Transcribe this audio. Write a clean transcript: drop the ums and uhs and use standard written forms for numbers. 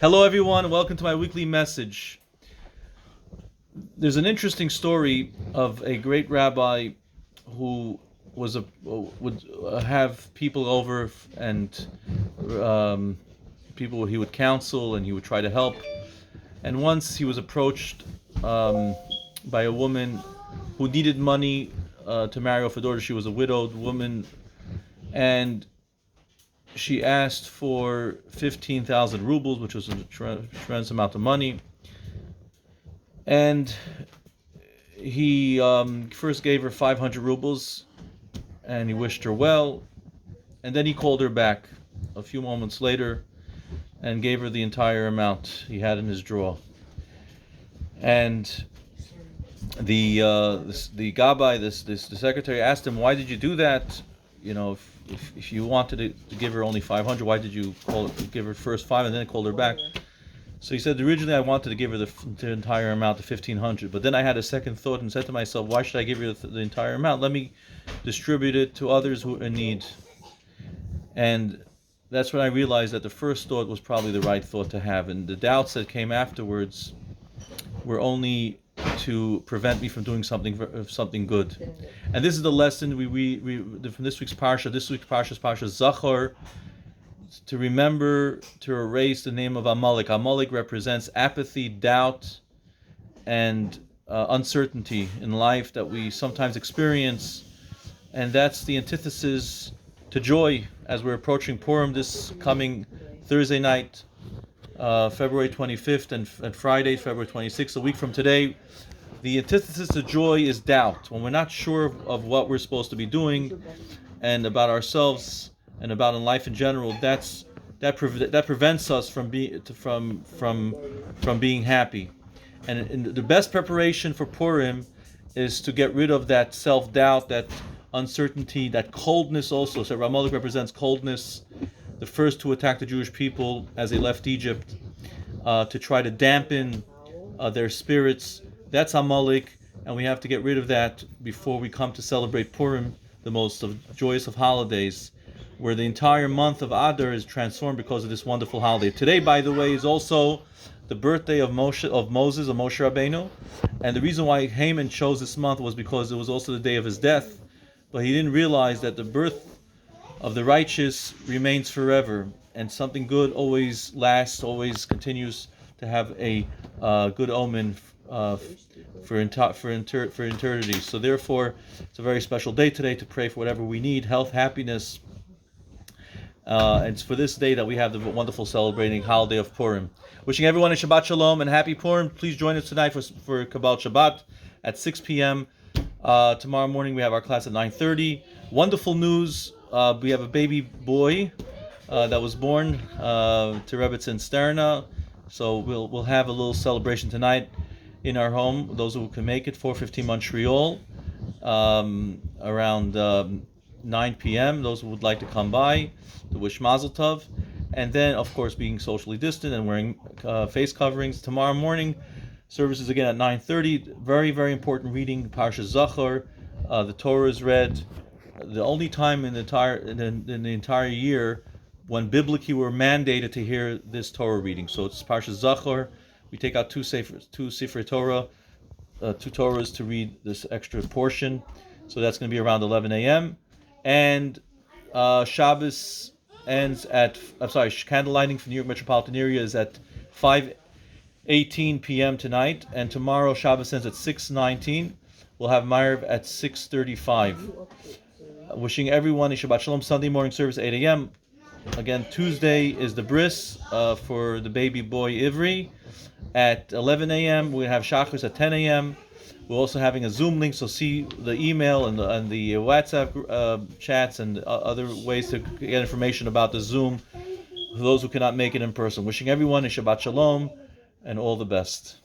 Hello, everyone. Welcome to my weekly message. There's an interesting story of a great rabbi who would have people over and people he would counsel and he would try to help. And once he was approached by a woman who needed money to marry off her daughter. She was a widowed woman, and she asked for 15,000 rubles, which was a tremendous amount of money. And he first gave her 500 rubles, and he wished her well. And then he called her back a few moments later and gave her the entire amount he had in his drawer. And the gabbai, the secretary, asked him, "Why did you do that? You know, if you wanted to give her only 500, why did you give her first 5 and then call her back?" So he said, "Originally I wanted to give her the entire amount of 1,500, but then I had a second thought and said to myself, why should I give her the entire amount? Let me distribute it to others who are in need." And that's when I realized that the first thought was probably the right thought to have, and the doubts that came afterwards were only to prevent me from doing something good. And this is the lesson we from this week's parsha. This week's parsha is Parsha Zachor, to remember to erase the name of Amalek. Amalek represents apathy, doubt, and uncertainty in life that we sometimes experience, and that's the antithesis to joy as we're approaching Purim this coming Thursday night, February 25th, and Friday, February 26th, a week from today. The antithesis to joy is doubt. When we're not sure of what we're supposed to be doing and about ourselves and about in life in general, that prevents us from being happy. And the best preparation for Purim is to get rid of that self-doubt, that uncertainty, that coldness also. So Amalek represents coldness, the first to attack the Jewish people as they left Egypt, to try to dampen their spirits. That's Amalek, and we have to get rid of that before we come to celebrate Purim, the most joyous of holidays, where the entire month of Adar is transformed because of this wonderful holiday. Today, by the way, is also the birthday of Moses, of Moshe Rabbeinu, and the reason why Haman chose this month was because it was also the day of his death, but he didn't realize that the birth of the righteous remains forever, and something good always lasts, always continues to have a good omen for eternity. So therefore, it's a very special day today to pray for whatever we need, health, happiness. And it's for this day that we have the wonderful celebrating holiday of Purim. Wishing everyone a Shabbat Shalom and happy Purim. Please join us tonight for Kabbalah Shabbat at 6 p.m. Tomorrow morning we have our class at 9:30. Wonderful news. We have a baby boy that was born to Rebbetzin Sterna. So we'll have a little celebration tonight in our home. Those who can make it, 4:15 Montreal, around 9 p.m. Those who would like to come by to wish Mazel Tov, and then of course being socially distant and wearing face coverings. Tomorrow morning, services again at 9:30. Very, very important reading, Parsha Zachor. The Torah is read. The only time in the entire year when biblically we're mandated to hear this Torah reading. So it's Parsha Zachor. We take out two Sefer Torah, 2 Torahs to read this extra portion. So that's going to be around 11 a.m. And Shabbos ends at, candle lighting for New York metropolitan area is at 5:18 p.m. tonight. And tomorrow Shabbos ends at 6:19. We'll have Ma'ariv at 6:35. Wishing everyone a Shabbat Shalom. Sunday morning service 8 a.m. Again, Tuesday is the bris for the baby boy Ivri at 11 a.m. We have Shachris at 10 a.m. We're also having a Zoom link, so see the email and the WhatsApp chats and other ways to get information about the Zoom for those who cannot make it in person. Wishing everyone a Shabbat Shalom and all the best.